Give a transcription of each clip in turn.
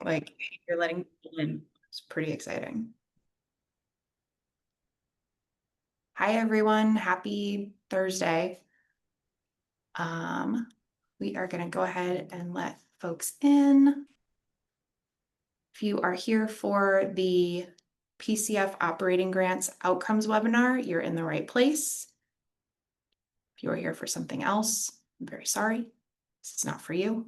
Like, you're letting people in. It's pretty exciting. Hi, everyone. Happy Thursday. We are going to go ahead and let folks in. If you are here for the PCF Operating Grants Outcomes webinar, you're in the right place. If you are here for something else, I'm very sorry. This is not for you.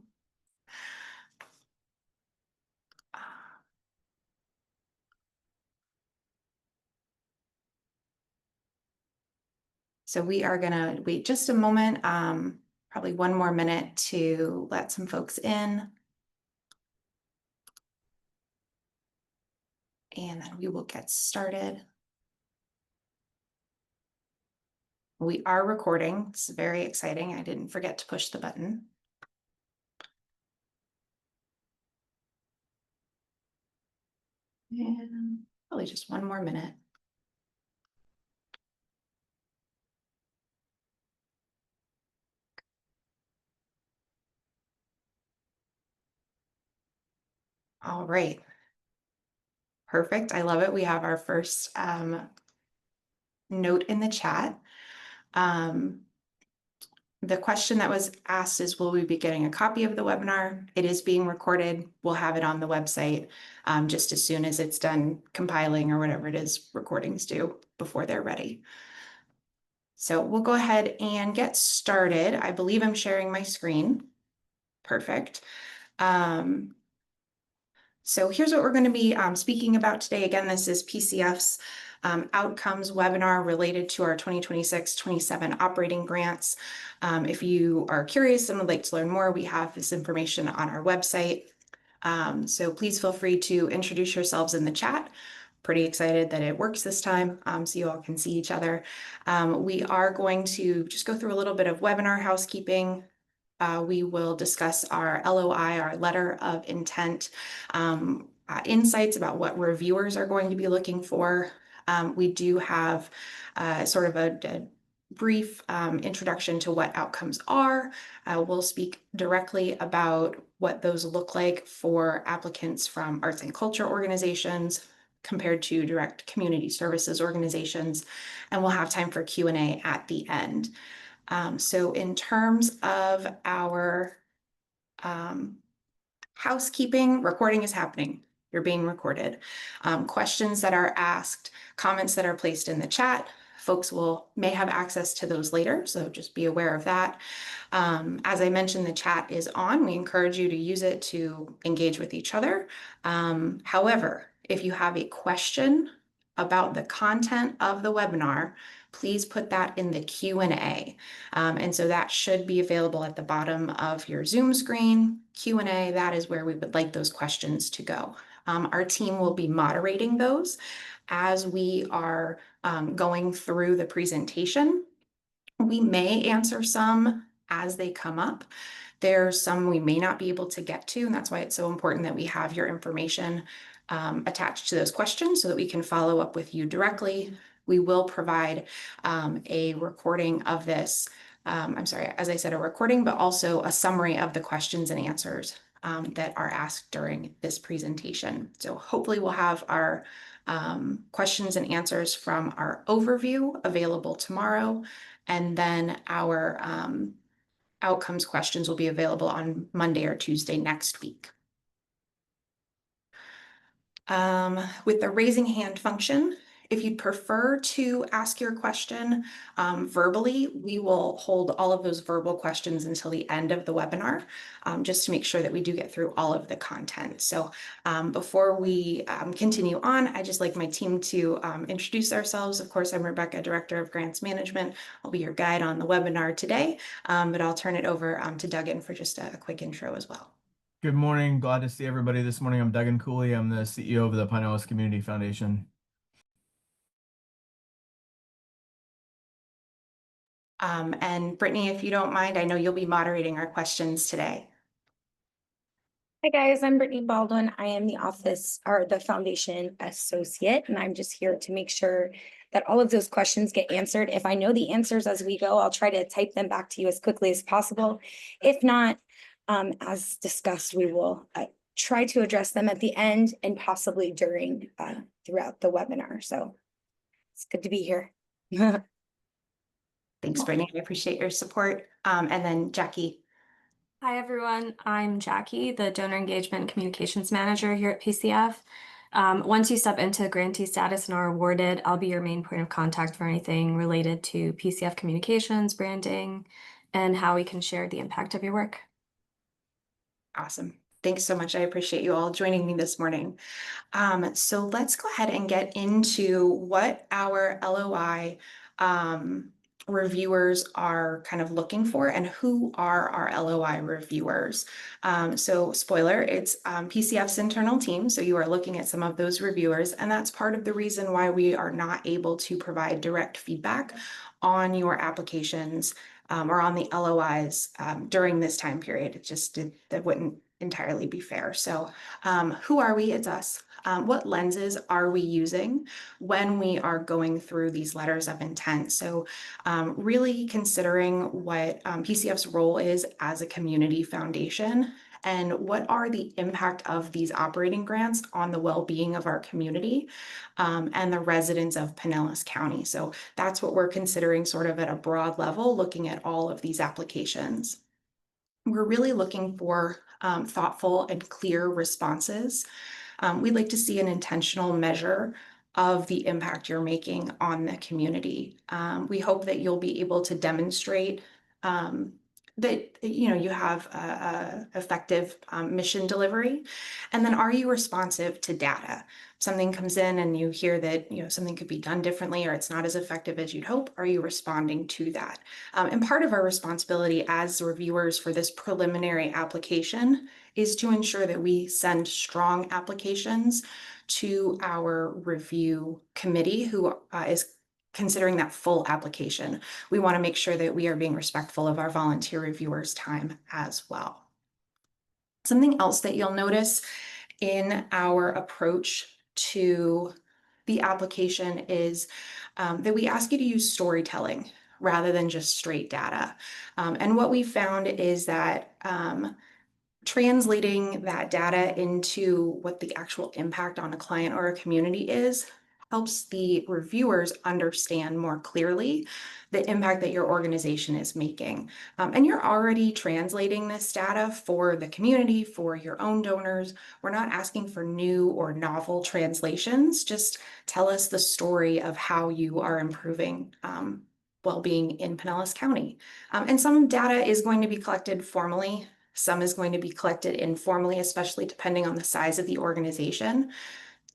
So we are going to wait just a moment, probably one more minute to let some folks in. And then we will get started. We are recording. This is very exciting. I didn't forget to push the button. And probably just one more minute. All right. Perfect. I love it. We have our first note in the chat. The question that was asked is, will we be getting a copy of the webinar? It is being recorded. We'll have it on the website just as soon as it's done compiling or whatever it is recordings do before they're ready. So we'll go ahead and get started. I believe I'm sharing my screen. Perfect. So here's what we're going to be speaking about today. Again, this is PCF's outcomes webinar related to our 2026-27 operating grants. If you are curious and would like to learn more, we have this information on our website. So please feel free to introduce yourselves in the chat. Pretty excited that it works this time, so you all can see each other. We are going to just go through a little bit of webinar housekeeping. We will discuss our LOI, our letter of intent, insights about what reviewers are going to be looking for. We do have sort of a brief introduction to what outcomes are. We'll speak directly about what those look like for applicants from arts and culture organizations compared to direct community services organizations, and we'll have time for Q&A at the end. So in terms of our housekeeping, recording is happening. You're being recorded. Questions that are asked, comments that are placed in the chat, folks may have access to those later, so just be aware of that. As I mentioned, the chat is on. We encourage you to use it to engage with each other. However, if you have a question about the content of the webinar, please put that in the Q&A. And so that should be available at the bottom of your Zoom screen. Q&A, that is where we would like those questions to go. Our team will be moderating those as we are going through the presentation. We may answer some as they come up. There's some we may not be able to get to, and that's why it's so important that we have your information attached to those questions so that we can follow up with you directly. We will provide a recording of this. I'm sorry, as I said, a recording, but also a summary of the questions and answers that are asked during this presentation. So hopefully we'll have our questions and answers from our overview available tomorrow, and then our outcomes questions will be available on Monday or Tuesday next week. With the raising hand function, if you'd prefer to ask your question verbally, we will hold all of those verbal questions until the end of the webinar, just to make sure that we do get through all of the content. So before we continue on, I'd just like my team to introduce ourselves. Of course, I'm Rebecca, Director of Grants Management. I'll be your guide on the webinar today, but I'll turn it over to Duggan for just a quick intro as well. Good morning. Glad to see everybody this morning. I'm Duggan Cooley. I'm the CEO of the Pinellas Community Foundation. And Brittany, if you don't mind, I know you'll be moderating our questions today. Hi guys, I'm Brittany Baldwin. I am the office or the foundation associate, and I'm just here to make sure that all of those questions get answered. If I know the answers as we go, I'll try to type them back to you as quickly as possible. If not, as discussed, we will try to address them at the end and possibly during throughout the webinar. So it's good to be here. Thanks, Brittany. I appreciate your support. And then Jackie. Hi, everyone. I'm Jackie, the Donor Engagement and Communications Manager here at PCF. Once you step into grantee status and are awarded, I'll be your main point of contact for anything related to PCF communications, branding, and how we can share the impact of your work. Awesome. Thanks so much. I appreciate you all joining me this morning. So let's go ahead and get into what our LOI reviewers are kind of looking for and who are our LOI reviewers. So spoiler, it's PCF's internal team. So you are looking at some of those reviewers, and that's part of the reason why we are not able to provide direct feedback on your applications or on the LOIs during this time period. That wouldn't entirely be fair. So who are we? It's us. What lenses are we using when we are going through these letters of intent? So really considering what PCF's role is as a community foundation and what are the impact of these operating grants on the well-being of our community and the residents of Pinellas County. So that's what we're considering sort of at a broad level, looking at all of these applications. We're really looking for thoughtful and clear responses. We'd like to see an intentional measure of the impact you're making on the community. We hope that you'll be able to demonstrate that you have effective mission delivery. And then are you responsive to data? Something comes in and you hear that something could be done differently or it's not as effective as you'd hope. Are you responding to that? And part of our responsibility as reviewers for this preliminary application is to ensure that we send strong applications to our review committee who is considering that full application. We want to make sure that we are being respectful of our volunteer reviewers' time as well. Something else that you'll notice in our approach to the application is that we ask you to use storytelling rather than just straight data. And what we found is that translating that data into what the actual impact on a client or a community is helps the reviewers understand more clearly the impact that your organization is making. And you're already translating this data for the community, for your own donors. We're not asking for new or novel translations. Just tell us the story of how you are improving well-being in Pinellas County. And some data is going to be collected formally. Some is going to be collected informally, especially depending on the size of the organization.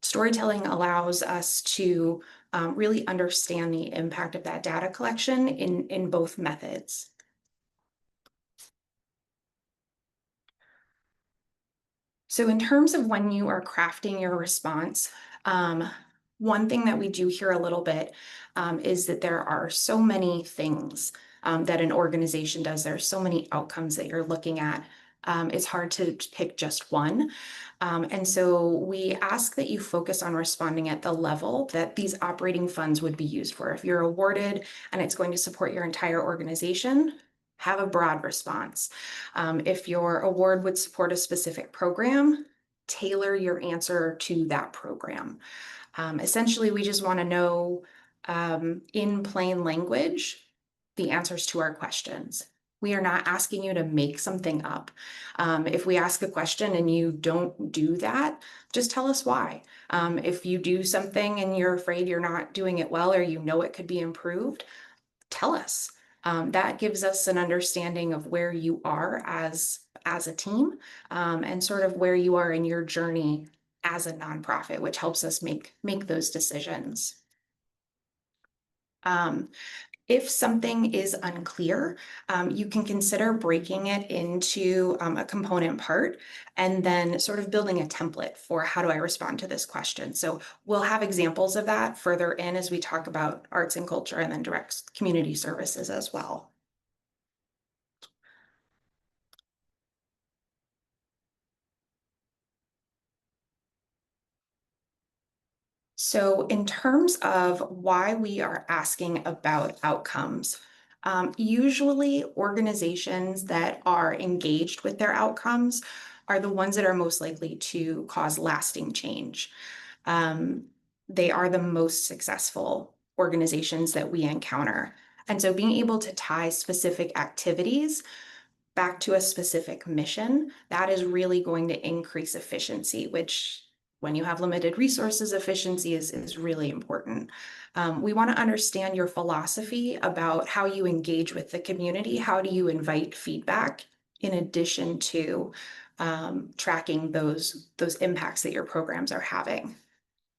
Storytelling allows us to really understand the impact of that data collection in both methods. So in terms of when you are crafting your response, one thing that we do hear a little bit is that there are so many things that an organization does. There are so many outcomes that you're looking at. It's hard to pick just one. And so we ask that you focus on responding at the level that these operating funds would be used for. If you're awarded and it's going to support your entire organization, have a broad response. If your award would support a specific program, tailor your answer to that program. Essentially, we just want to know in plain language the answers to our questions. We are not asking you to make something up. If we ask a question and you don't do that, just tell us why. If you do something and you're afraid you're not doing it well or you know it could be improved, tell us. That gives us an understanding of where you are as a team and sort of where you are in your journey as a nonprofit, which helps us make those decisions. If something is unclear, you can consider breaking it into a component part and then sort of building a template for how do I respond to this question. So we'll have examples of that further in as we talk about arts and culture and then direct community services as well. So in terms of why we are asking about outcomes, usually organizations that are engaged with their outcomes are the ones that are most likely to cause lasting change. They are the most successful organizations that we encounter. And so being able to tie specific activities back to a specific mission, that is really going to increase efficiency, which when you have limited resources, efficiency is really important. We want to understand your philosophy about how you engage with the community. How do you invite feedback in addition to tracking those impacts that your programs are having?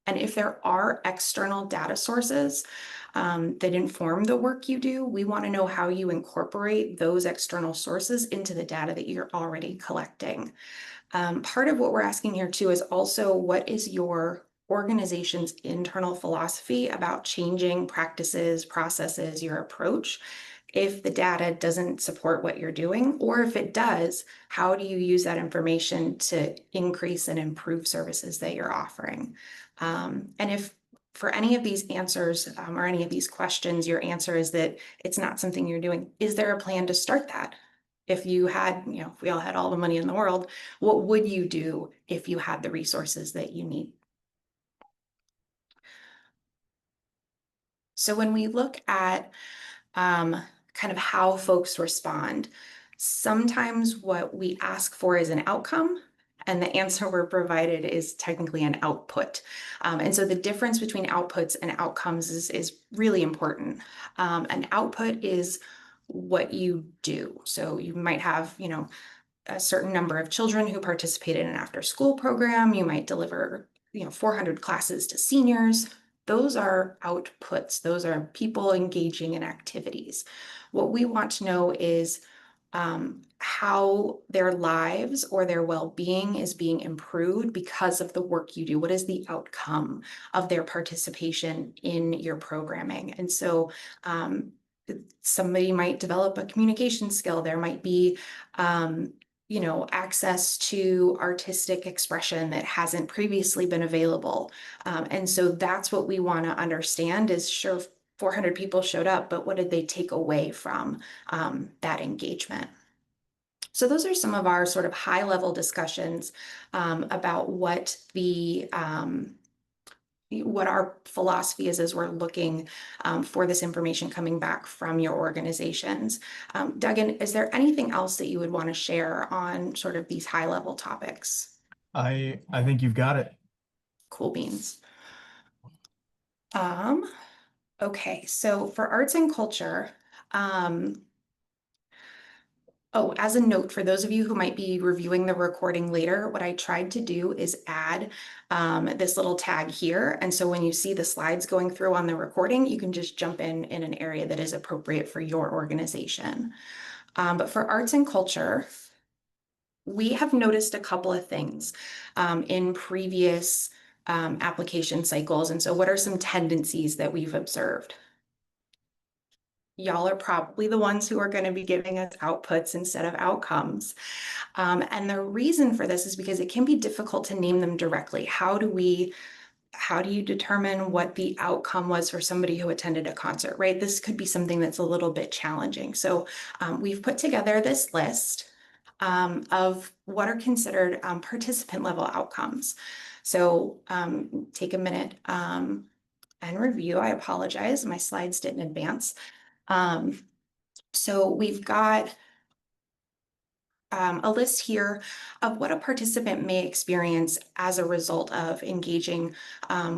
And if there are external data sources that inform the work you do, we want to know how you incorporate those external sources into the data that you're already collecting. Part of what we're asking here too is also, what is your organization's internal philosophy about changing practices, processes, your approach? If the data doesn't support what you're doing, or if it does, how do you use that information to increase and improve services that you're offering? And if for any of these answers or any of these questions, your answer is that it's not something you're doing, is there a plan to start that? If you had, if we all had all the money in the world, what would you do if you had the resources that you need? So when we look at kind of how folks respond, sometimes what we ask for is an outcome, and the answer we're provided is technically an output. And so the difference between outputs and outcomes is really important. An output is what you do. So you might have, a certain number of children who participate in an after-school program. You might deliver, 400 classes to seniors. Those are outputs. Those are people engaging in activities. What we want to know is how their lives or their well-being is being improved because of the work you do. What is the outcome of their participation in your programming? And so somebody might develop a communication skill. There might be access to artistic expression that hasn't previously been available. And so that's what we want to understand is, sure, 400 people showed up, but what did they take away from that engagement? So those are some of our sort of high-level discussions about what what our philosophy is as we're looking for this information coming back from your organizations. Duggan, is there anything else that you would want to share on sort of these high-level topics? I think you've got it. Cool beans. Okay, so for arts and culture, as a note, for those of you who might be reviewing the recording later, what I tried to do is add this little tag here. And so when you see the slides going through on the recording, you can just jump in an area that is appropriate for your organization. But for arts and culture, we have noticed a couple of things in previous application cycles. And so what are some tendencies that we've observed? Y'all are probably the ones who are going to be giving us outputs instead of outcomes. And the reason for this is because it can be difficult to name them directly. How do you determine what the outcome was for somebody who attended a concert, right? This could be something that's a little bit challenging. So we've put together this list of what are considered participant level outcomes. So take a minute and review. I apologize, my slides didn't advance. So we've got a list here of what a participant may experience as a result of engaging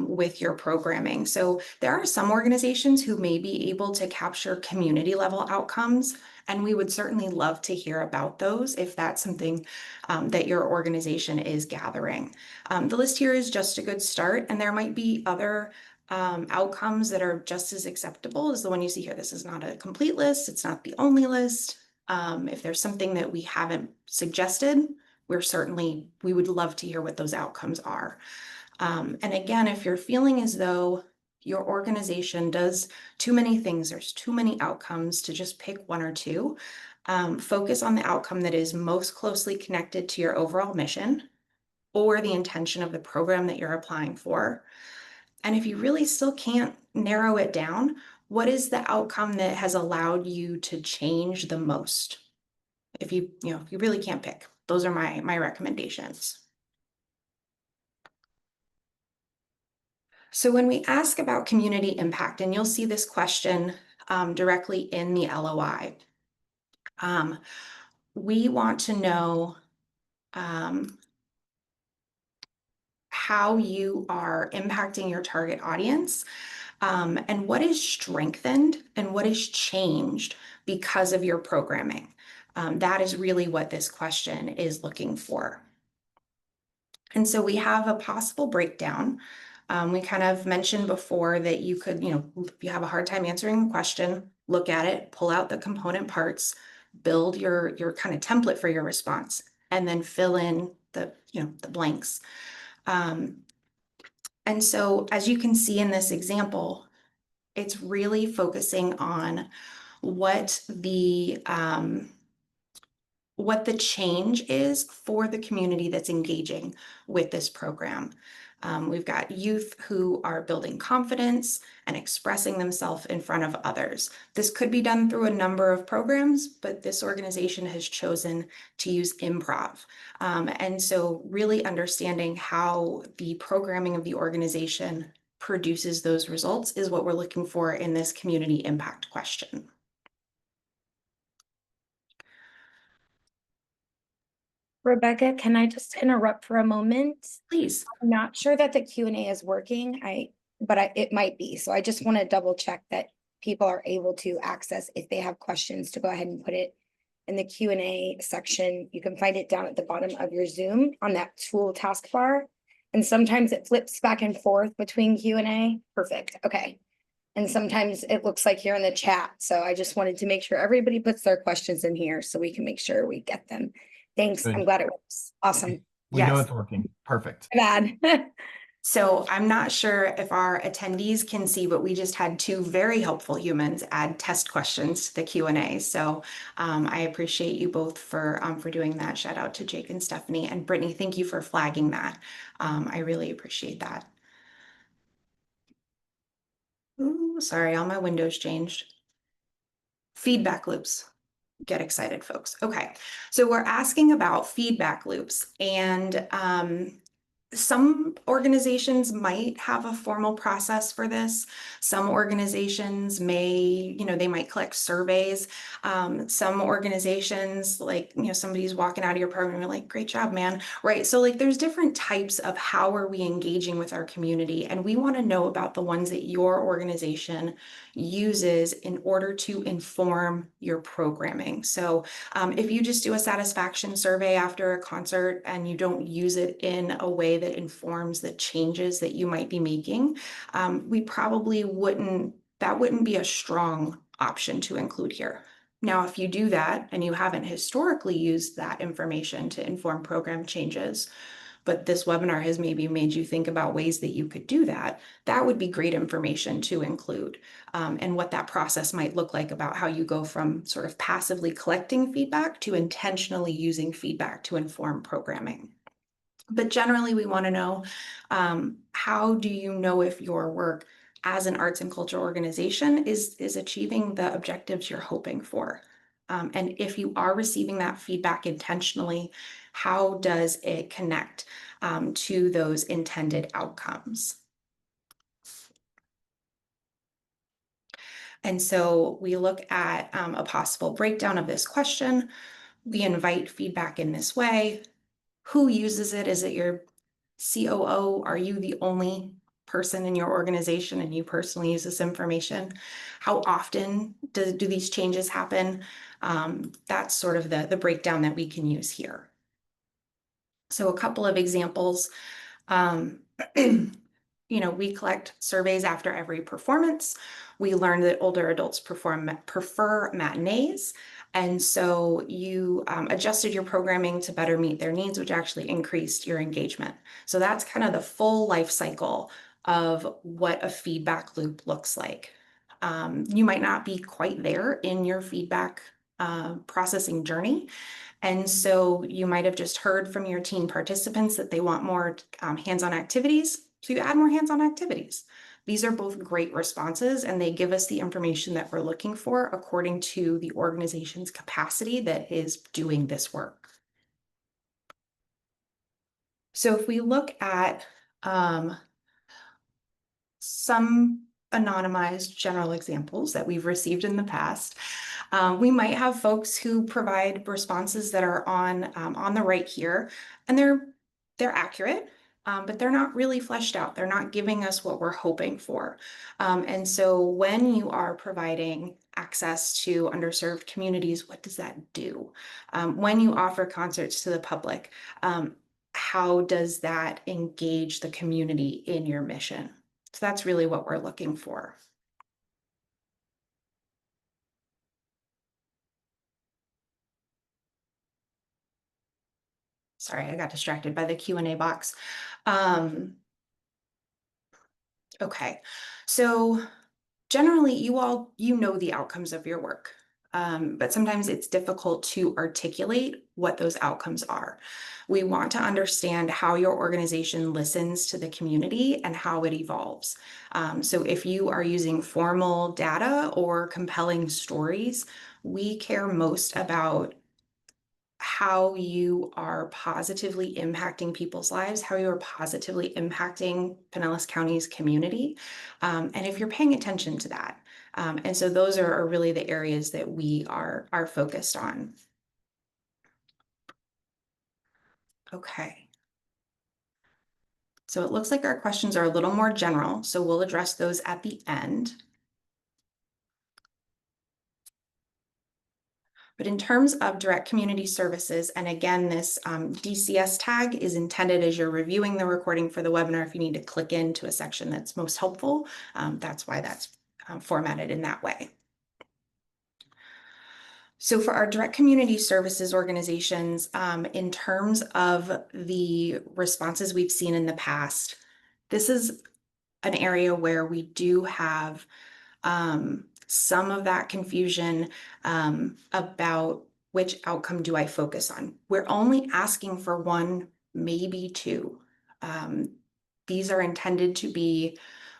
with your programming. So there are some organizations who may be able to capture community level outcomes, and we would certainly love to hear about those if that's something that your organization is gathering. The list here is just a good start, and there might be other outcomes that are just as acceptable as the one you see here. This is not a complete list. It's not the only list. If there's something that we haven't suggested, we would love to hear what those outcomes are. And again, if you're feeling as though your organization does too many things, there's too many outcomes to just pick one or two, focus on the outcome that is most closely connected to your overall mission or the intention of the program that you're applying for. And if you really still can't narrow it down, what is the outcome that has allowed you to change the most? If you really can't pick. those are my recommendations. So when we ask about community impact, and you'll see this question directly in the LOI, we want to know how you are impacting your target audience, and what is strengthened and what is changed because of your programming. That is really what this question is looking for. And so we have a possible breakdown. We kind of mentioned before that you could, if you have a hard time answering the question, look at it, pull out the component parts, build your kind of template for your response, and then fill in the blanks. And so as you can see in this example, it's really focusing on what the change is for the community that's engaging with this program. We've got youth who are building confidence and expressing themselves in front of others. This could be done through a number of programs, but this organization has chosen to use improv. And so really understanding how the programming of the organization produces those results is what we're looking for in this community impact question. Rebecca, can I just interrupt for a moment? Please. I'm not sure that the Q&A is working. It might be. So I just want to double check that people are able to access if they have questions to go ahead and put it in the Q&A section. You can find it down at the bottom of your Zoom on that tool taskbar. And sometimes it flips back and forth between Q&A. Perfect. Okay. And sometimes it looks like you're in the chat. So I just wanted to make sure everybody puts their questions in here so we can make sure we get them. Thanks. Good. I'm glad it works. Awesome. We know Yes. it's working. Perfect. Bad. So I'm not sure if our attendees can see, but we just had two very helpful humans add test questions to the Q&A. So I appreciate you both for doing that. Shout out to Jake and Stephanie, and Brittany. Thank you for flagging that. I really appreciate that. Ooh, sorry, all my windows changed. Feedback loops. Get excited, folks. Okay, so we're asking about feedback loops, and some organizations might have a formal process for this. Some organizations may, they might collect surveys. Some organizations, like, somebody's walking out of your program and you're like, great job, man. Right. So like there's different types of how are we engaging with our community. And we want to know about the ones that your organization uses in order to inform your programming. So if you just do a satisfaction survey after a concert and you don't use it in a way that informs the changes that you might be making, we probably that wouldn't be a strong option to include here. Now, if you do that and you haven't historically used that information to inform program changes, but this webinar has maybe made you think about ways that you could do that, that would be great information to include, and what that process might look like about how you go from sort of passively collecting feedback to intentionally using feedback to inform programming. But generally, we want to know, how do you know if your work as an arts and culture organization is achieving the objectives you're hoping for? And if you are receiving that feedback intentionally, how does it connect to those intended outcomes? And so we look at a possible breakdown of this question. We invite feedback in this way. Who uses it? Is it your COO? Are you the only person in your organization and you personally use this information? How often do these changes happen? That's sort of the breakdown that we can use here. So a couple of examples. We collect surveys after every performance. We learned that older adults prefer matinees. And so you adjusted your programming to better meet their needs, which actually increased your engagement. So that's kind of the full life cycle of what a feedback loop looks like. You might not be quite there in your feedback processing journey. And so you might have just heard from your team participants that they want more hands-on activities. So you add more hands-on activities. These are both great responses, and they give us the information that we're looking for according to the organization's capacity that is doing this work. So if we look at some anonymized general examples that we've received in the past, we might have folks who provide responses that are on the right here, and they're accurate, but they're not really fleshed out. They're not giving us what we're hoping for. And so when you are providing access to underserved communities, what does that do? When you offer concerts to the public, how does that engage the community in your mission? So that's really what we're looking for. Sorry, I got distracted by the Q&A box. Okay, so generally you know the outcomes of your work, but sometimes it's difficult to articulate what those outcomes are. We want to understand how your organization listens to the community and how it evolves. So if you are using formal data or compelling stories, we care most about how you are positively impacting people's lives, how you are positively impacting Pinellas County's community, and if you're paying attention to that. And so those are really the areas that we are focused on. Okay. So it looks like our questions are a little more general, so we'll address those at the end. But in terms of direct community services, and again, this DCS tag is intended as you're reviewing the recording for the webinar. If you need to click into a section that's most helpful, that's why that's formatted in that way. So for our direct community services organizations, in terms of the responses we've seen in the past, this is an area where we do have some of that confusion about which outcome do I focus on. We're only asking for one, maybe two. These are intended to be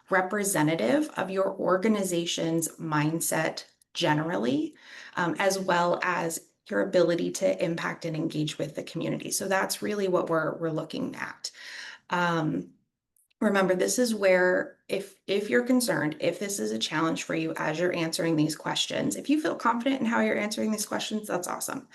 representative of your organization's mindset generally, as well as your ability to impact and engage with the community. So that's really what we're looking at. Remember, this is where if you're concerned, if this is a challenge for you as you're answering these questions, if you feel confident in how you're answering these questions, that's awesome.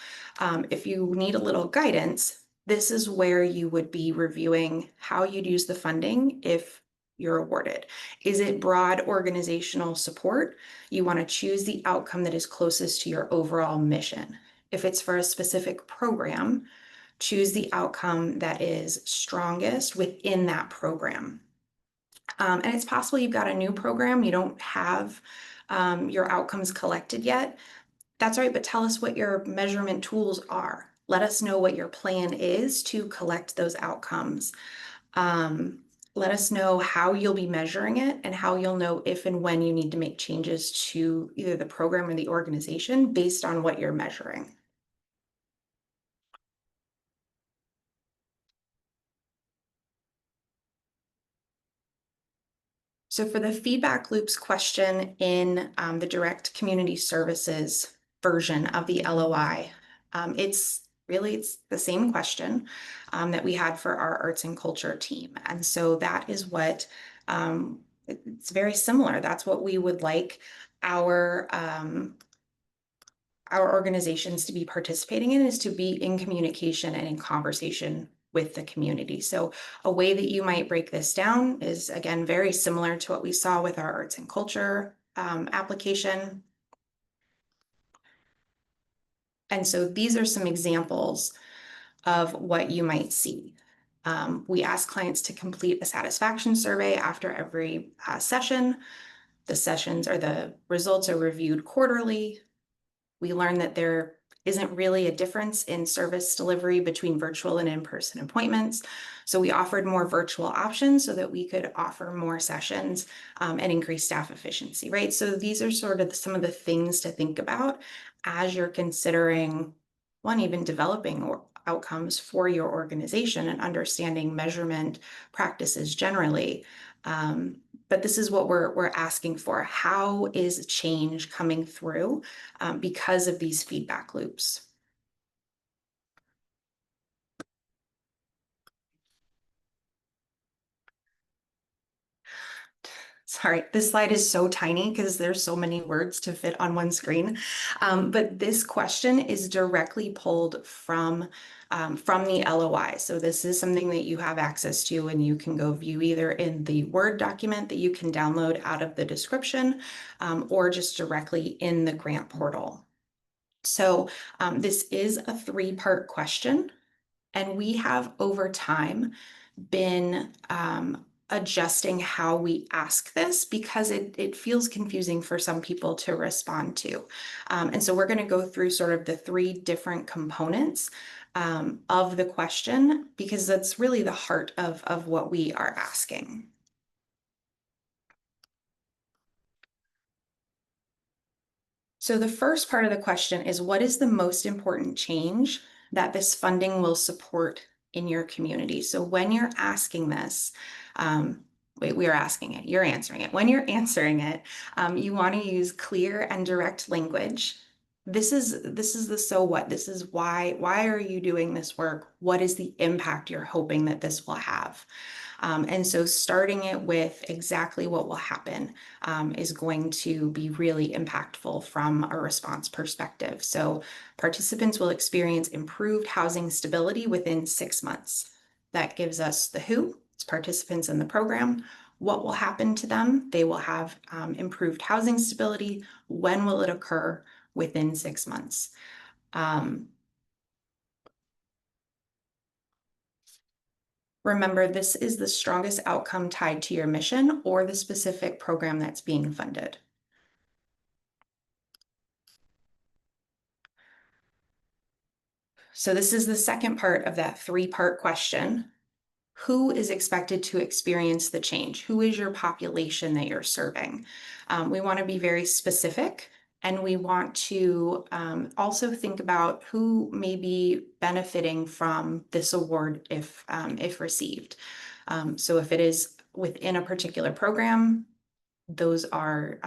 If you need a little guidance, this is where you would be reviewing how you'd use the funding if you're awarded. Is it broad organizational support? You want to choose the outcome that is closest to your overall mission. If it's for a specific program, choose the outcome that is strongest within that program. And it's possible you've got a new program, you don't have your outcomes collected yet. That's right, but tell us what your measurement tools are. Let us know what your plan is to collect those outcomes. Let us know how you'll be measuring it and how you'll know if and when you need to make changes to either the program or the organization based on what you're measuring. So for the feedback loops question in the direct community services version of the LOI, it's the same question that we had for our arts and culture team. And so that is what, it's very similar. That's what we would like our organizations to be participating in, is to be in communication and in conversation with the community. So a way that you might break this down is, again, very similar to what we saw with our arts and culture application. And so these are some examples of what you might see. We ask clients to complete a satisfaction survey after every session. The sessions or the results are reviewed quarterly. We learned that there isn't really a difference in service delivery between virtual and in-person appointments. So we offered more virtual options so that we could offer more sessions and increase staff efficiency, right? So these are sort of some of the things to think about as you're considering, one, even developing outcomes for your organization and understanding measurement practices generally. But this is what we're asking for. How is change coming through because of these feedback loops? Sorry, this slide is so tiny because there's so many words to fit on one screen. But this question is directly pulled from the LOI. So this is something that you have access to and you can go view either in the Word document that you can download out of the description or just directly in the grant portal. So this is a 3-part question, and we have over time been adjusting how we ask this because it feels confusing for some people to respond to. And so we're going to go through sort of the 3 different components of the question because that's really the heart of what we are asking. So the first part of the question is, what is the most important change that this funding will support in your community? So when you're asking this, we are asking it, you're answering it. When you're answering it, you want to use clear and direct language. This is the so what. This is why are you doing this work? What is the impact you're hoping that this will have? And so starting it with exactly what will happen is going to be really impactful from a response perspective. So participants will experience improved housing stability within 6 months. That gives us the who, it's participants in the program. What will happen to them? They will have improved housing stability. When will it occur? Within 6 months. Remember, this is the strongest outcome tied to your mission or the specific program that's being funded. So this is the second part of that 3-part question. Who is expected to experience the change? Who is your population that you're serving? We want to be very specific, and we want to also think about who may be benefiting from this award if received. So if it is within a particular program, those are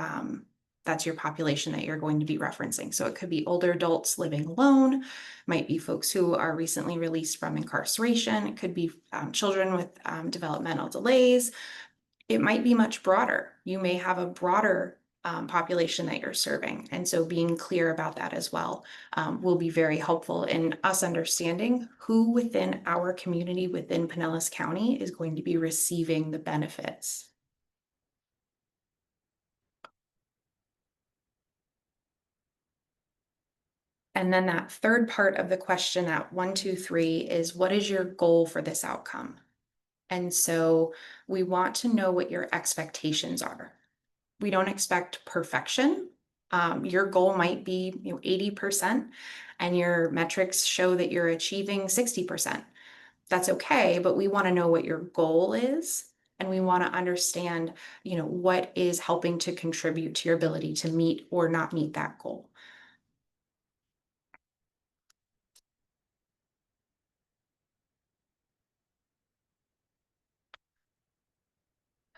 that's your population that you're going to be referencing. So it could be older adults living alone, might be folks who are recently released from incarceration. It could be children with developmental delays. It might be much broader. You may have a broader population that you're serving. And so being clear about that as well will be very helpful in us understanding who within our community within Pinellas County is going to be receiving the benefits. And then that third part of the question at 1, 2, 3 is, what is your goal for this outcome? And so we want to know what your expectations are. We don't expect perfection. Your goal might be 80% and your metrics show that you're achieving 60%. That's okay, but we want to know what your goal is. And we want to understand, what is helping to contribute to your ability to meet or not meet that goal.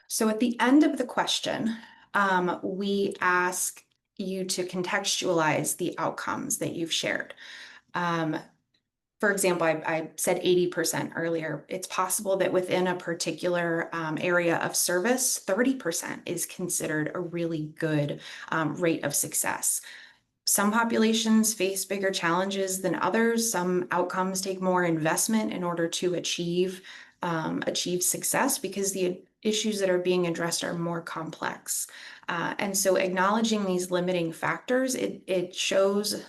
So at the end of the question, we ask you to contextualize the outcomes that you've shared. For example, I said 80% earlier. It's possible that within a particular area of service, 30% is considered a really good rate of success. Some populations face bigger challenges than others. Some outcomes take more investment in order to achieve success because the issues that are being addressed are more complex. And so acknowledging these limiting factors, it shows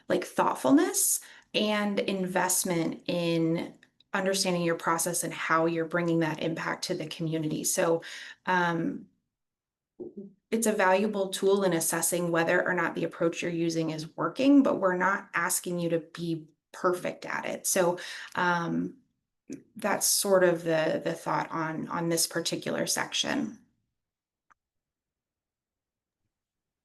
like thoughtfulness and investment in understanding your process and how you're bringing that impact to the community. So it's a valuable tool in assessing whether or not the approach you're using is working, but we're not asking you to be perfect at it. So that's sort of the thought on this particular section.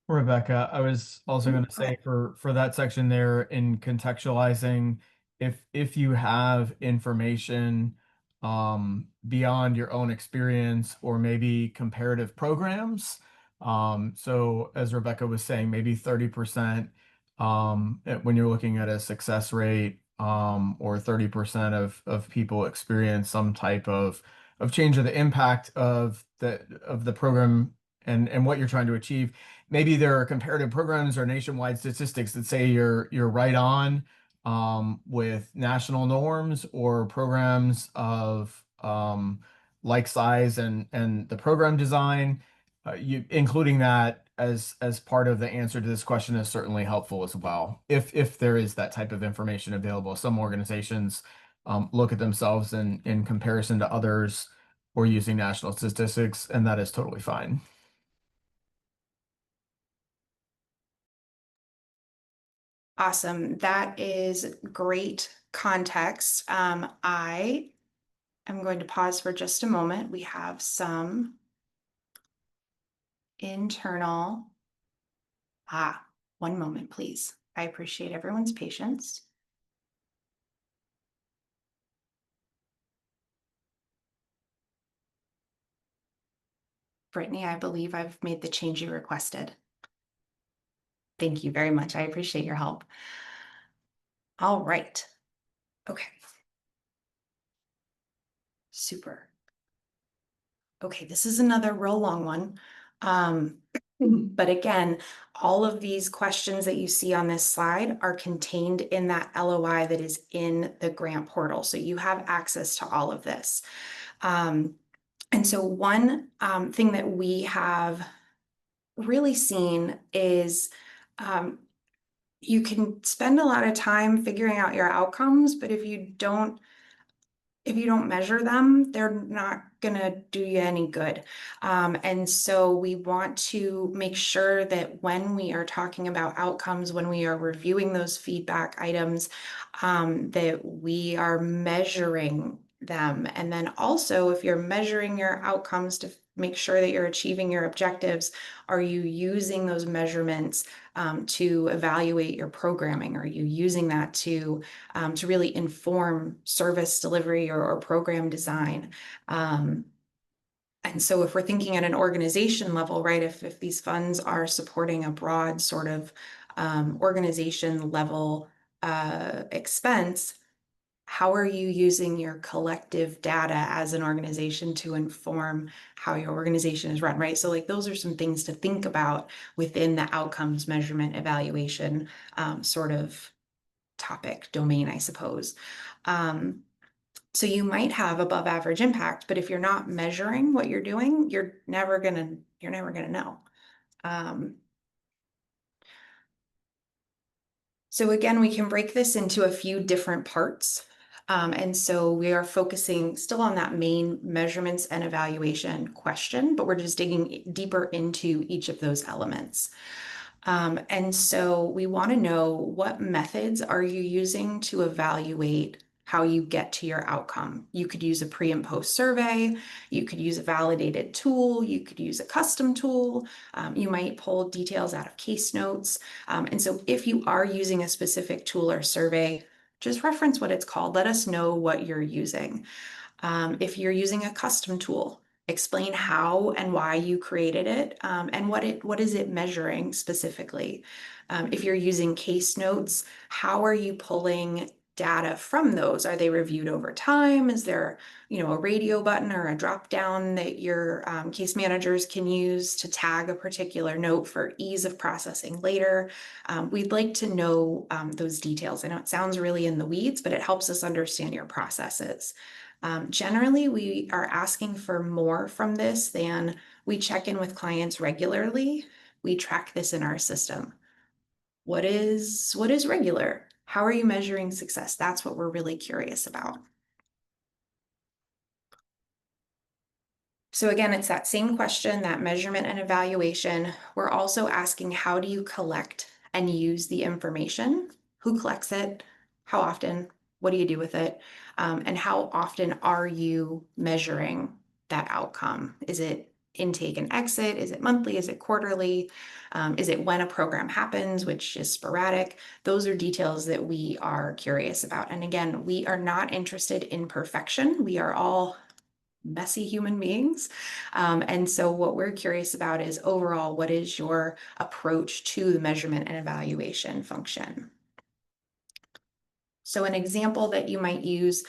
Rebecca, I was also going to say for that section there in contextualizing, if you have information beyond your own experience or maybe comparative programs, so as Rebecca was saying, maybe 30% when you're looking at a success rate or 30% of people experience some type of change or the impact of the program and what you're trying to achieve. Maybe there are comparative programs or nationwide statistics that say you're right on with national norms, or programs of like size and the program design. Including that as part of the answer to this question is certainly helpful as well, if there is that type of information available. Some organizations look at themselves in comparison to others or using national statistics, and that is totally fine. Awesome. That is great context. I am going to pause for just a moment. We have some internal. One moment, please. I appreciate everyone's patience. Brittany, I believe I've made the change you requested. Thank you very much. I appreciate your help. All right. Okay. Super. Okay, this is another real long one. But again, all of these questions that you see on this slide are contained in that LOI that is in the grant portal. So you have access to all of this. And so one thing that we have really seen is you can spend a lot of time figuring out your outcomes, but if you don't measure them, they're not gonna do you any good. And so we want to make sure that when we are talking about outcomes, when we are reviewing those feedback items, that we are measuring them. And then also, if you're measuring your outcomes to make sure that you're achieving your objectives, are you using those measurements to evaluate your programming? Are you using that to really inform service delivery or program design? And so if we're thinking at an organization level, right, if these funds are supporting a broad sort of organization level expense, how are you using your collective data as an organization to inform how your organization is run, right? So like those are some things to think about within the outcomes measurement evaluation sort of topic domain, I suppose. So you might have above average impact, but if you're not measuring what you're doing, you're never gonna know. So again, we can break this into a few different parts. And so we are focusing still on that main measurements and evaluation question, but we're just digging deeper into each of those elements. And so we want to know, what methods are you using to evaluate how you get to your outcome? You could use a pre and post survey. You could use a validated tool. You could use a custom tool. You might pull details out of case notes. And so if you are using a specific tool or survey, just reference what it's called. Let us know what you're using. If you're using a custom tool, explain how and why you created it, and what is it measuring specifically. If you're using case notes, how are you pulling data from those? Are they reviewed over time? Is there, a radio button or a drop down that your case managers can use to tag a particular note for ease of processing later? We'd like to know those details. I know it sounds really in the weeds, but it helps us understand your processes. Generally, we are asking for more from this than we check in with clients regularly. We track this in our system. What is regular? How are you measuring success? That's what we're really curious about. So again, it's that same question, that measurement and evaluation. We're also asking, how do you collect and use the information? Who collects it? How often? What do you do with it? And how often are you measuring that outcome? Is it intake and exit? Is it monthly? Is it quarterly? Is it when a program happens, which is sporadic? Those are details that we are curious about. And again, we are not interested in perfection. We are all messy human beings. And so what we're curious about is overall, what is your approach to the measurement and evaluation function? So an example that you might use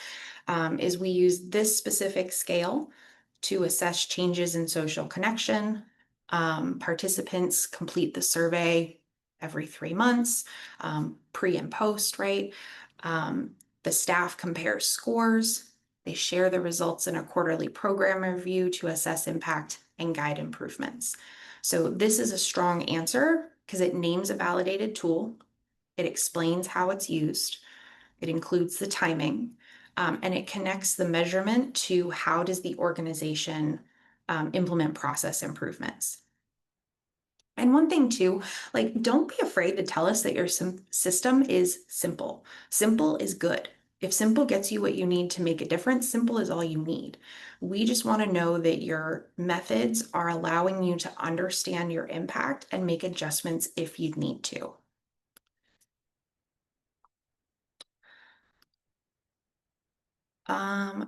is we use this specific scale to assess changes in social connection. Participants complete the survey every 3 months, pre and post, right? The staff compares scores. They share the results in a quarterly program review to assess impact and guide improvements. So this is a strong answer because it names a validated tool. It explains how it's used. It includes the timing, and it connects the measurement to how does the organization implement process improvements. And one thing too, like, don't be afraid to tell us that your system is simple. Simple is good. If simple gets you what you need to make a difference, simple is all you need. We just want to know that your methods are allowing you to understand your impact and make adjustments if you need to.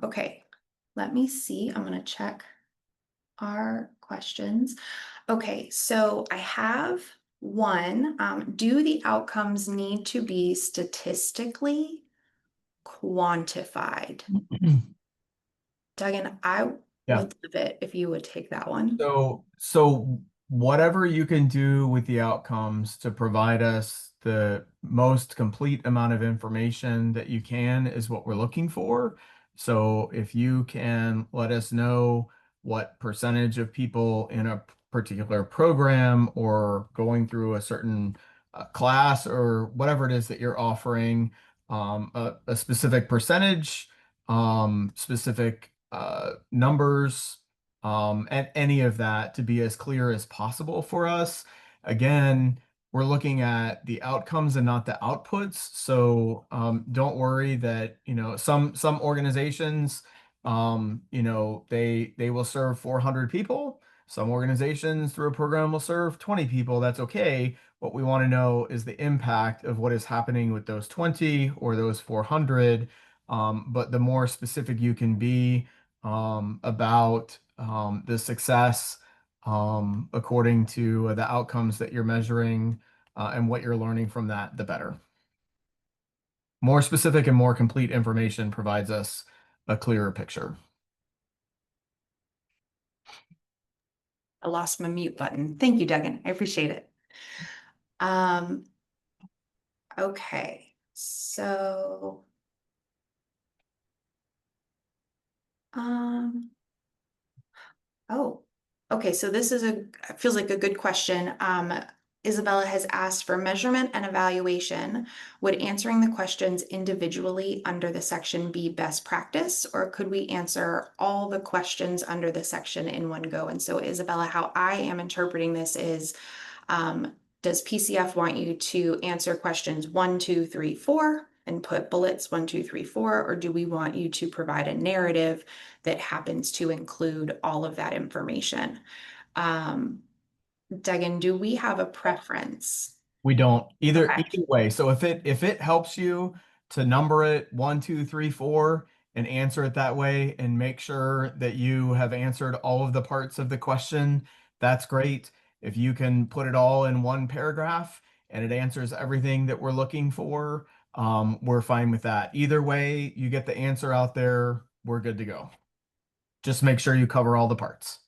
Okay, let me see. I'm going to check our questions. Okay, so I have one. Do the outcomes need to be statistically quantified? Duggan, I Yeah. would love it if you would take that one. So whatever you can do with the outcomes to provide us the most complete amount of information that you can is what we're looking for. So if you can let us know what percentage of people in a particular program or going through a certain class or whatever it is that you're offering, a specific percentage, specific numbers, and any of that to be as clear as possible for us. Again, we're looking at the outcomes and not the outputs. So don't worry that, some organizations, they will serve 400 people. Some organizations through a program will serve 20 people. That's okay. What we want to know is the impact of what is happening with those 20 or those 400. But the more specific you can be about the success according to the outcomes that you're measuring and what you're learning from that, the better. More specific and more complete information provides us a clearer picture. I lost my mute button. Thank you, Duggan. I appreciate it. Okay, so oh, okay, so this is feels like a good question. Isabella has asked for measurement and evaluation. Would answering the questions individually under the section be best practice, or could we answer all the questions under the section in one go? And so Isabella, how I am interpreting this is, does PCF want you to answer questions 1, 2, 3, 4 and put bullets 1, 2, 3, 4, or do we want you to provide a narrative that happens to include all of that information? Duggan, do we have a preference? We don't either Okay. way. So if it helps you to number it 1, 2, 3, 4 and answer it that way and make sure that you have answered all of the parts of the question, that's great. If you can put it all in one paragraph and it answers everything that we're looking for, we're fine with that. Either way, you get the answer out there, we're good to go. Just make sure you cover all the parts.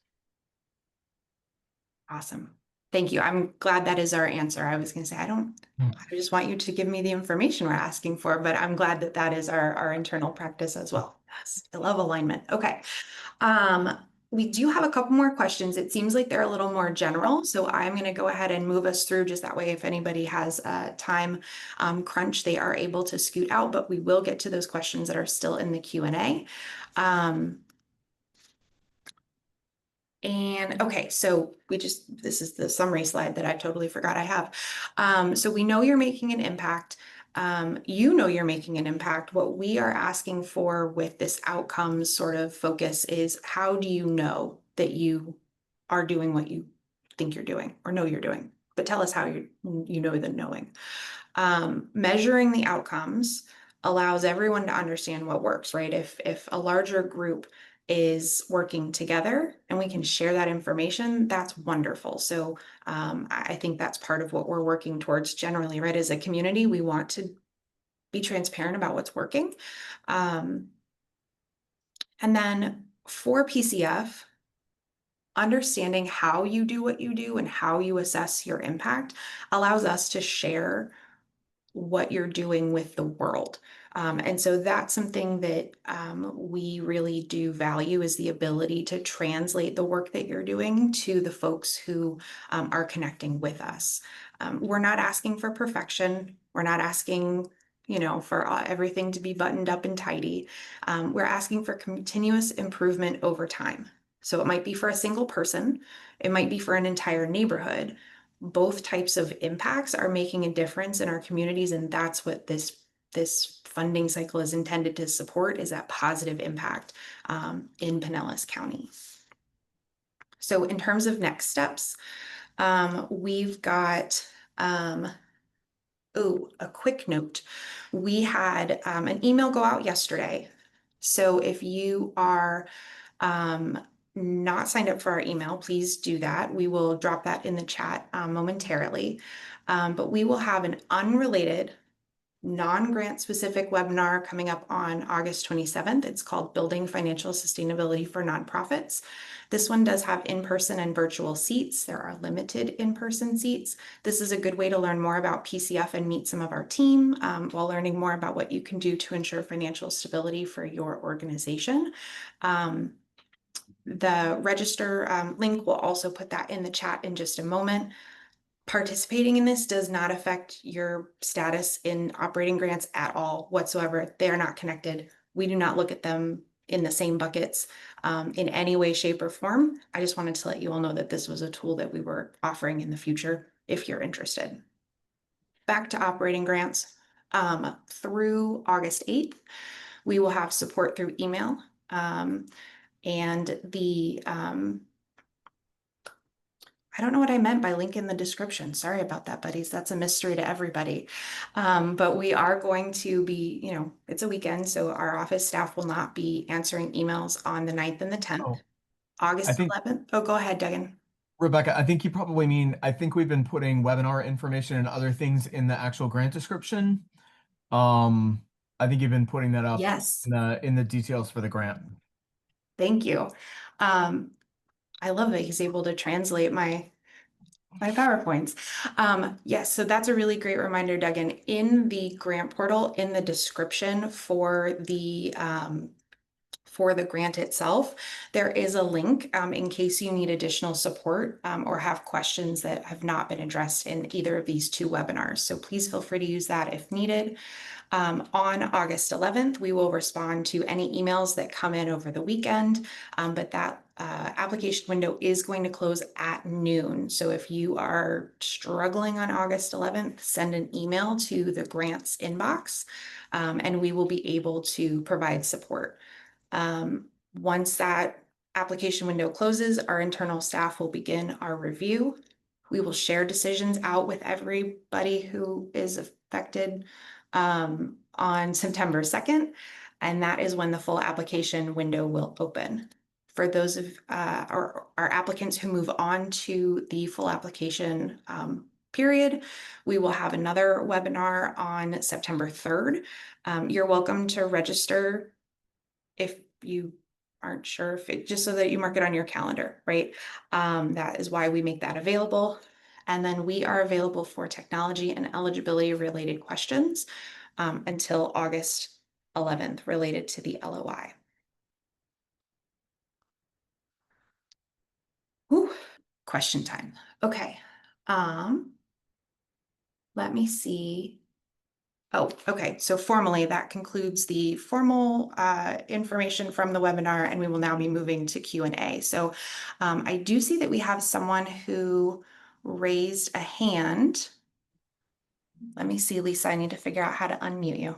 Awesome. Thank you. I'm glad that is our answer. I was going to say, I just want you to give me the information we're asking for, but I'm glad that that is our internal practice as well. Yes, I love alignment. Okay. We do have a couple more questions. It seems like they're a little more general, so I'm going to go ahead and move us through just that way. If anybody has a time crunch, they are able to scoot out, but we will get to those questions that are still in the Q&A. And okay, so this is the summary slide that I totally forgot I have. So we know you're making an impact. You know you're making an impact. What we are asking for with this outcomes sort of focus is, how do you know that you are doing what you think you're doing or know you're doing? But tell us how you know the knowing. Measuring the outcomes allows everyone to understand what works, right? If a larger group is working together and we can share that information, that's wonderful. So I think that's part of what we're working towards generally, right? As a community, we want to be transparent about what's working. And then for PCF, understanding how you do what you do and how you assess your impact allows us to share what you're doing with the world. And so that's something that we really do value, is the ability to translate the work that you're doing to the folks who are connecting with us. We're not asking for perfection. We're not asking, for everything to be buttoned up and tidy. We're asking for continuous improvement over time. So it might be for a single person, it might be for an entire neighborhood. Both types of impacts are making a difference in our communities, and that's what this funding cycle is intended to support, is that positive impact in Pinellas County. So in terms of next steps, we've got a quick note. We had an email go out yesterday. So if you are not signed up for our email, please do that. We will drop that in the chat momentarily. But we will have an unrelated, non-grant specific webinar coming up on August 27th. It's called Building Financial Sustainability for Nonprofits. This one does have in-person and virtual seats. There are limited in-person seats. This is a good way to learn more about PCF and meet some of our team while learning more about what you can do to ensure financial stability for your organization. The register link will also put that in the chat in just a moment. Participating in this does not affect your status in operating grants at all whatsoever. They are not connected. We do not look at them in the same buckets in any way, shape, or form. I just wanted to let you all know that this was a tool that we were offering in the future if you're interested. Back to operating grants. Through August 8th, we will have support through email. And the, I don't know what I meant by link in the description. Sorry about that, buddies. That's a mystery to everybody. But we are going to be, it's a weekend, so our office staff will not be answering emails on the 9th and the 10th. Oh, August I think- 11th. Oh, go ahead, Duggan. Rebecca, I think you probably mean, I think we've been putting webinar information and other things in the actual grant description. I think you've been putting that up Yes. in the details for the grant. Thank you. I love that he's able to translate my PowerPoints. Yes, so that's a really great reminder, Duggan. In the grant portal, in the description for the grant itself, there is a link in case you need additional support or have questions that have not been addressed in either of these two webinars. So please feel free to use that if needed. On August 11th, we will respond to any emails that come in over the weekend, but that application window is going to close at noon. So if you are struggling on August 11th, send an email to the grants inbox and we will be able to provide support. Once that application window closes, our internal staff will begin our review. We will share decisions out with everybody who is affected on September 2nd, and that is when the full application window will open. For those of our applicants who move on to the full application period, we will have another webinar on September 3rd. You're welcome to register if you aren't sure, just so that you mark it on your calendar, right? That is why we make that available. And then we are available for technology and eligibility related questions until August 11th related to the LOI. Whew, question time. Okay. Let me see. Oh, okay. So formally, that concludes the formal information from the webinar, and we will now be moving to Q&A. So I do see that we have someone who raised a hand. Let me see, Lisa, I need to figure out how to unmute you.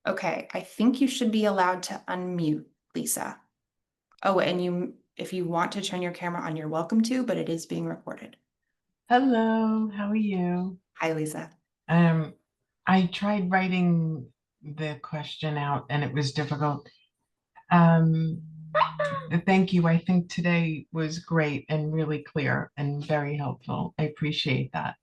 Okay, I think you should be allowed to unmute, Lisa. Oh, and if you want to turn your camera on, you're welcome to, but it is being recorded. Hello, how are you? Hi, Lisa. I tried writing the question out and it was difficult. Thank you. I think today was great and really clear and very helpful. I appreciate that.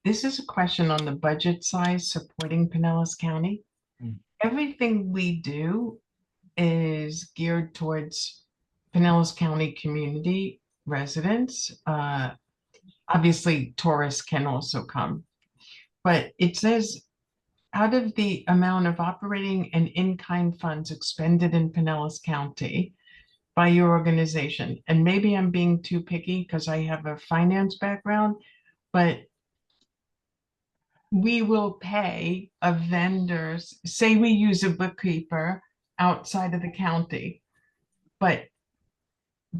This is a question on the budget size supporting Pinellas County. Mm. Everything we do is geared towards Pinellas County community residents. Obviously, tourists can also come, but it says out of the amount of operating and in-kind funds expended in Pinellas County by your organization, and maybe I'm being too picky because I have a finance background, but we will pay a vendor, say we use a bookkeeper outside of the county, but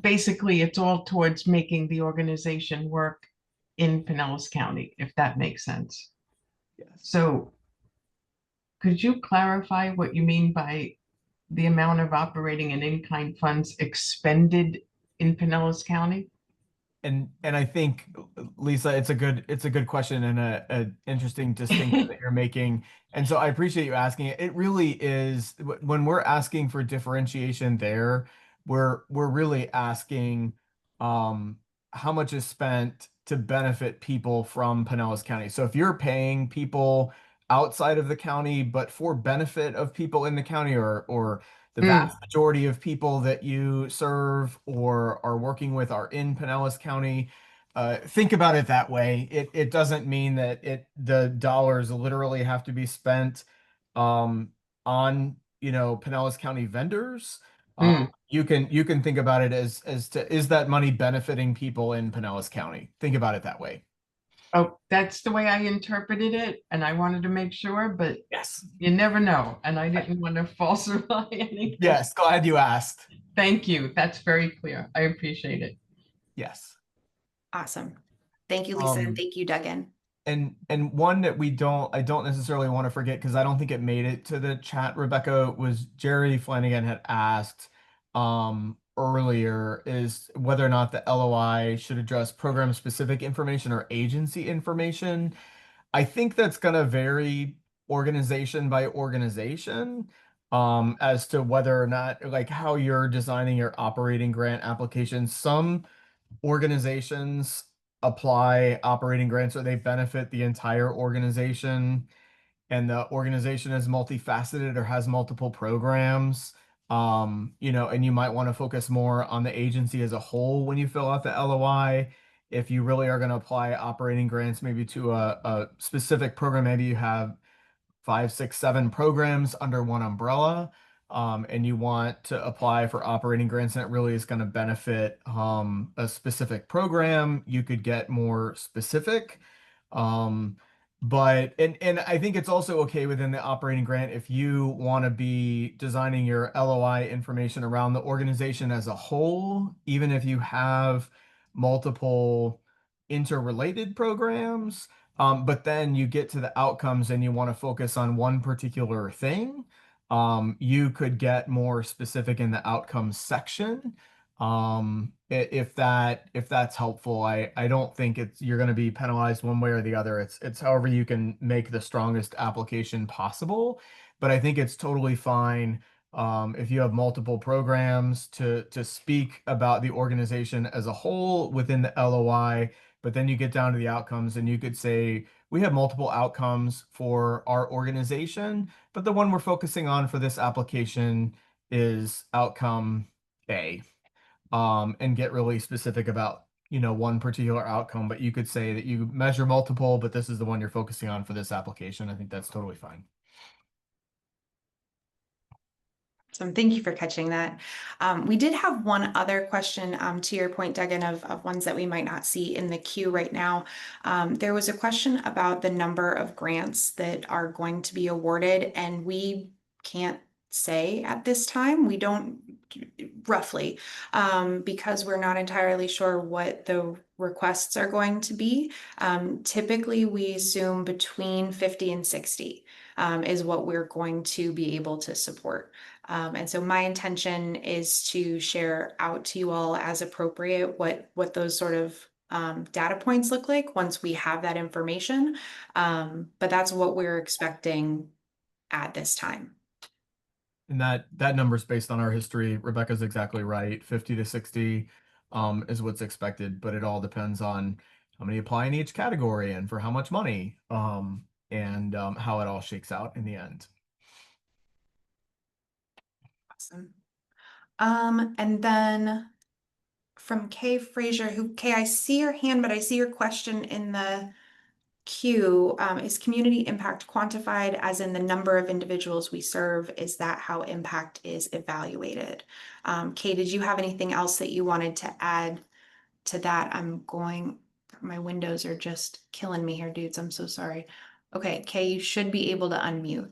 basically it's all towards making the organization work in Pinellas County, if that makes sense. Yes. So could you clarify what you mean by the amount of operating and in-kind funds expended in Pinellas County? And I think, Lisa, it's a good question and a interesting distinction that you're making. And so I appreciate you asking it. It really is when we're asking for differentiation there, we're really asking how much is spent to benefit people from Pinellas County. So if you're paying people outside of the county, but for benefit of people in the county, or the vast majority of people that you serve or are working with are in Pinellas County. Think about it that way. It doesn't mean that the dollars literally have to be spent on Pinellas County vendors. Mm. You can think about it as to, is that money benefiting people in Pinellas County? Think about it that way. Oh, that's the way I interpreted it, and I wanted to make sure, but Yes. you never know, and I didn't want to falsify anything. Yes. Glad you asked. Thank you. That's very clear. I appreciate it. Yes. Awesome. Thank you, Lisa, and thank you, Duggan. And one that I don't necessarily want to forget because I don't think it made it to the chat, Rebecca, was Jerry Flanagan had asked earlier is whether or not the LOI should address program specific information or agency information. I think that's going to vary organization by organization as to whether or not, like, how you're designing your operating grant application. Some organizations apply operating grants or they benefit the entire organization, and the organization is multifaceted or has multiple programs. And you might want to focus more on the agency as a whole when you fill out the LOI. If you really are going to apply operating grants maybe to a specific program, maybe you have 5, 6, 7 programs under one umbrella, and you want to apply for operating grants, and it really is going to benefit a specific program, you could get more specific. But I think it's also okay within the operating grant if you want to be designing your LOI information around the organization as a whole, even if you have multiple interrelated programs. But then you get to the outcomes and you want to focus on one particular thing. You could get more specific in the outcomes section. If that's helpful. I don't think you're going to be penalized one way or the other. It's however you can make the strongest application possible. But I think it's totally fine if you have multiple programs to speak about the organization as a whole within the LOI. But then you get down to the outcomes and you could say, we have multiple outcomes for our organization, but the one we're focusing on for this application is outcome A. And get really specific about, one particular outcome, but you could say that you measure multiple, but this is the one you're focusing on for this application. I think that's totally fine. So thank you for catching that. We did have one other question to your point, Duggan, of ones that we might not see in the queue right now. There was a question about the number of grants that are going to be awarded, and we can't say at this time. We don't roughly, because we're not entirely sure what the requests are going to be. Typically, we assume between 50 and 60 is what we're going to be able to support. And so my intention is to share out to you all as appropriate what those sort of data points look like once we have that information. But that's what we're expecting at this time. And that number is based on our history. Rebecca's exactly right. 50 to 60 is what's expected, but it all depends on, how many apply in each category and for how much money, and how it all shakes out in the end. Awesome. And then from Kay Frazier, Kay, I see your hand, but I see your question in the queue. Is community impact quantified as in the number of individuals we serve? Is that how impact is evaluated? Kay, did you have anything else that you wanted to add to that? My windows are just killing me here, dudes. I'm so sorry. Okay, Kay, you should be able to unmute.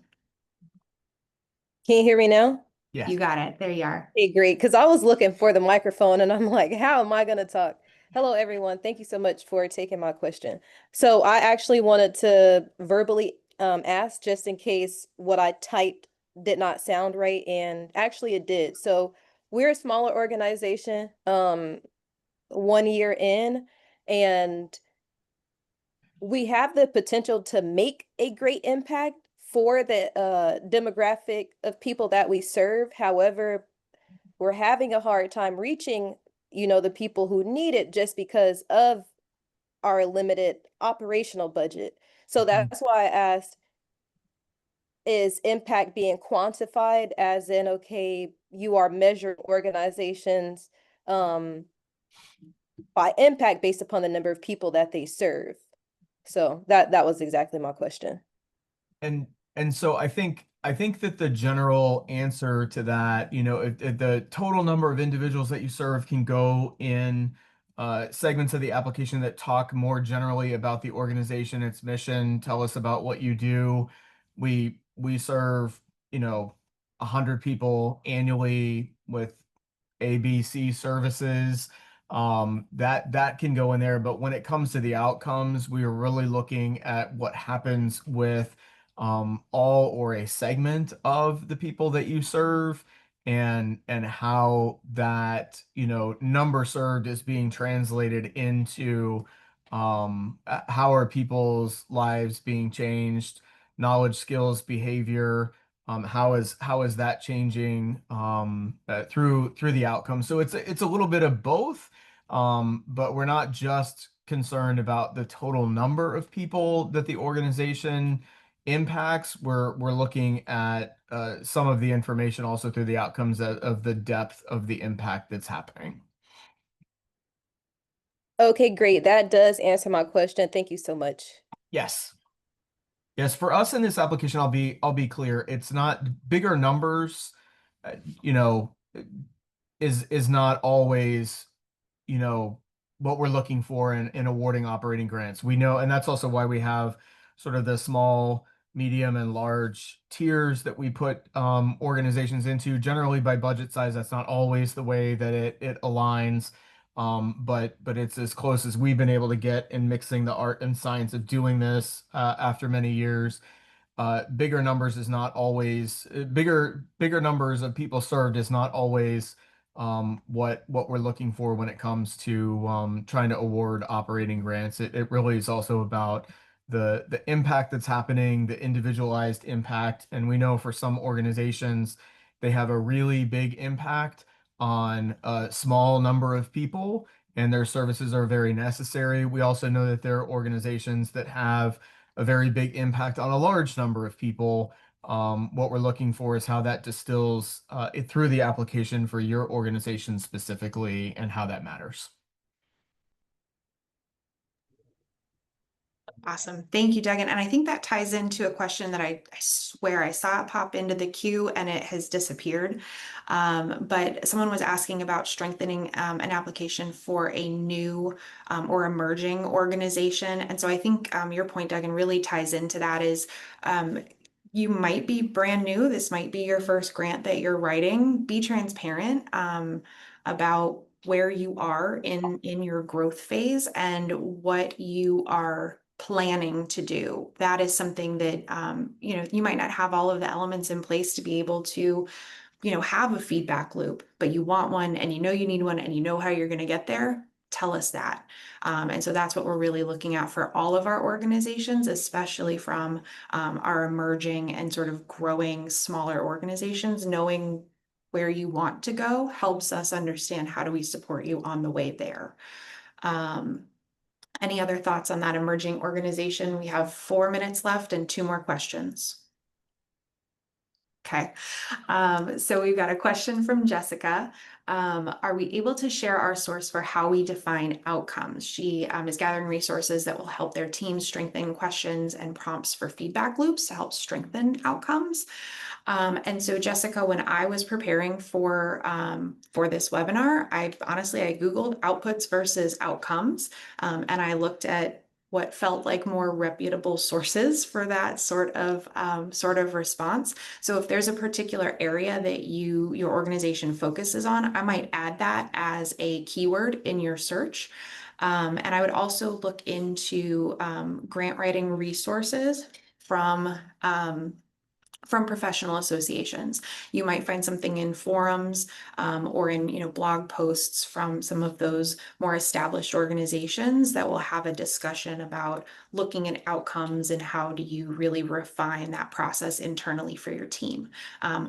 Can you hear me now? Yes. You got it. There you are. Hey, great. Because I was looking for the microphone and I'm like, how am I going to talk? Hello, everyone. Thank you so much for taking my question. So I actually wanted to verbally ask just in case what I typed did not sound right. And actually it did. So we're a smaller organization, 1 year in, and we have the potential to make a great impact for the demographic of people that we serve. However, we're having a hard time reaching, the people who need it just because of our limited operational budget. So that's why I asked, is impact being quantified as in, okay, you are measuring organizations by impact based upon the number of people that they serve? So that was exactly my question. And so I think that the general answer to that, if the total number of individuals that you serve can go in segments of the application that talk more generally about the organization, its mission, tell us about what you do. We serve, 100 people annually with ABC services. That can go in there, but when it comes to the outcomes, we are really looking at what happens with all or a segment of the people that you serve, and how that number served is being translated into how are people's lives being changed, knowledge, skills, behavior. How is that changing through the outcome? So it's a little bit of both, but we're not just concerned about the total number of people that the organization impacts. We're looking at some of the information also through the outcomes of the depth of the impact that's happening. Okay, great. That does answer my question. Thank you so much. Yes. Yes, for us in this application, I'll be clear. It's not bigger numbers, you know, is not always, what we're looking for in awarding operating grants. We know, and that's also why we have sort of the small, medium, and large tiers that we put organizations into. Generally by budget size, that's not always the way that it aligns. But it's as close as we've been able to get in mixing the art and science of doing this after many years. Bigger numbers is not always bigger numbers of people served is not always what we're looking for when it comes to trying to award operating grants. It really is also about the impact that's happening, the individualized impact. And we know for some organizations, they have a really big impact on a small number of people, and their services are very necessary. We also know that there are organizations that have a very big impact on a large number of people. What we're looking for is how that distills it through the application for your organization specifically, and how that matters. Awesome. Thank you, Duggan. And I think that ties into a question that I swear I saw it pop into the queue and it has disappeared. But someone was asking about strengthening an application for a new or emerging organization. And so I think your point, Duggan, really ties into that is you might be brand new. This might be your first grant that you're writing. Be transparent about where you are in your growth phase and what you are planning to do. That is something that you might not have all of the elements in place to be able to have a feedback loop, but you want one and you need one and you know how you're going to get there. Tell us that. And so that's what we're really looking at for all of our organizations, especially from our emerging and sort of growing smaller organizations. Knowing where you want to go helps us understand how do we support you on the way there. Any other thoughts on that emerging organization? We have 4 minutes left and 2 more questions. Okay, so we've got a question from Jessica. Are we able to share our source for how we define outcomes? She is gathering resources that will help their team strengthen questions and prompts for feedback loops to help strengthen outcomes. And so Jessica, when I was preparing for this webinar, I Googled outputs versus outcomes, and I looked at what felt like more reputable sources for that sort of response. So if there's a particular area that your organization focuses on, I might add that as a keyword in your search. And I would also look into grant writing resources from professional associations. You might find something in forums or in blog posts from some of those more established organizations that will have a discussion about looking at outcomes and how do you really refine that process internally for your team.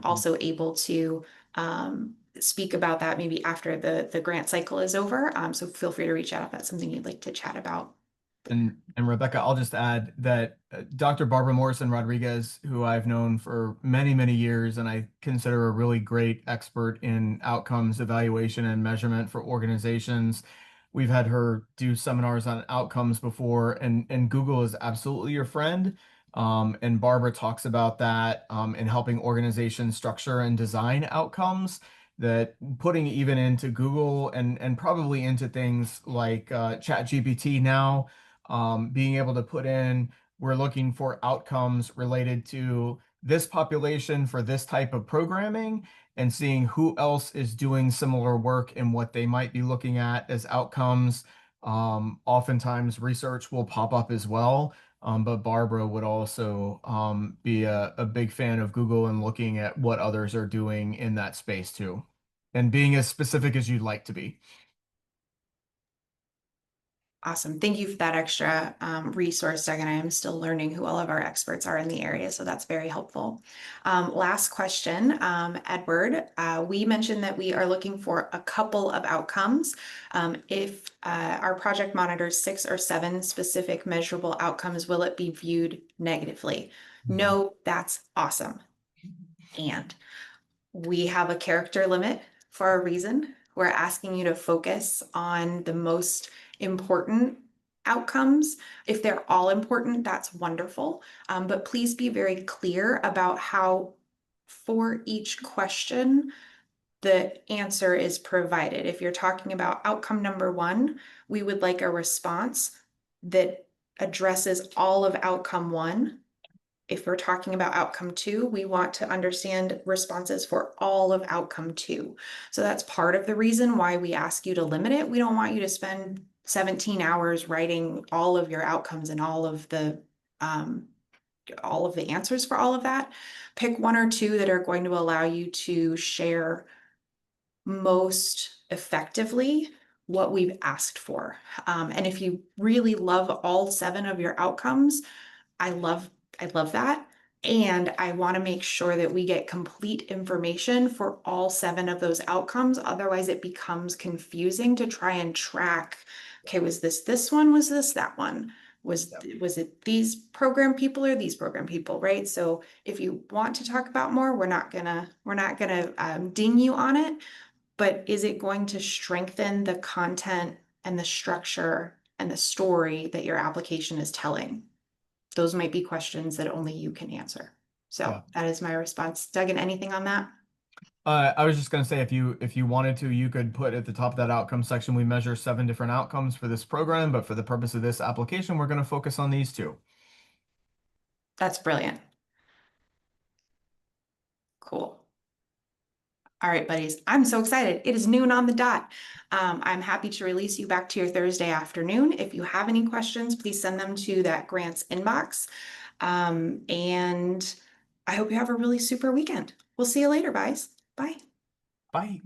Also able to speak about that maybe after the grant cycle is over. So feel free to reach out if that's something you'd like to chat about. And Rebecca, I'll just add that Dr. Barbara Morrison Rodriguez, who I've known for many, many years, and I consider a really great expert in outcomes evaluation and measurement for organizations. We've had her do seminars on outcomes before, and Google is absolutely your friend. And Barbara talks about that in helping organizations structure and design outcomes, that putting even into Google and probably into things like ChatGPT now, being able to put in, we're looking for outcomes related to this population for this type of programming, and seeing who else is doing similar work and what they might be looking at as outcomes. Oftentimes research will pop up as well. But Barbara would also be a big fan of Google and looking at what others are doing in that space too, and being as specific as you'd like to be. Awesome. Thank you for that extra resource, Doug. And I am still learning who all of our experts are in the area, so that's very helpful. Last question, Edward. We mentioned that we are looking for a couple of outcomes. If our project monitors 6 or 7 specific measurable outcomes, will it be viewed negatively? No, that's awesome. And we have a character limit for a reason. We're asking you to focus on the most important outcomes. If they're all important, that's wonderful. But please be very clear about how for each question the answer is provided. If you're talking about outcome number 1, we would like a response that addresses all of outcome 1. If we're talking about outcome 2, we want to understand responses for all of outcome 2. So that's part of the reason why we ask you to limit it. We don't want you to spend 17 hours writing all of your outcomes and all of the answers for all of that. Pick 1 or 2 that are going to allow you to share most effectively what we've asked for. And if you really love all 7 of your outcomes, I love that. And I want to make sure that we get complete information for all 7 of those outcomes. Otherwise, it becomes confusing to try and track, okay, was this one? Was this that one? Was it these program people or these program people, right? So if you want to talk about more, we're not gonna ding you on it, but is it going to strengthen the content and the structure and the story that your application is telling? Those might be questions that only you can answer. So Yeah. That is my response. Duggan, anything on that? I was just going to say, if you wanted to, you could put at the top of that outcome section, we measure 7 different outcomes for this program, but for the purpose of this application, we're going to focus on these 2. That's brilliant. Cool. All right, buddies, I'm so excited. It is noon on the dot. I'm happy to release you back to your Thursday afternoon. If you have any questions, please send them to that grants inbox. And I hope you have a really super weekend. We'll see you later, guys. Bye. Bye.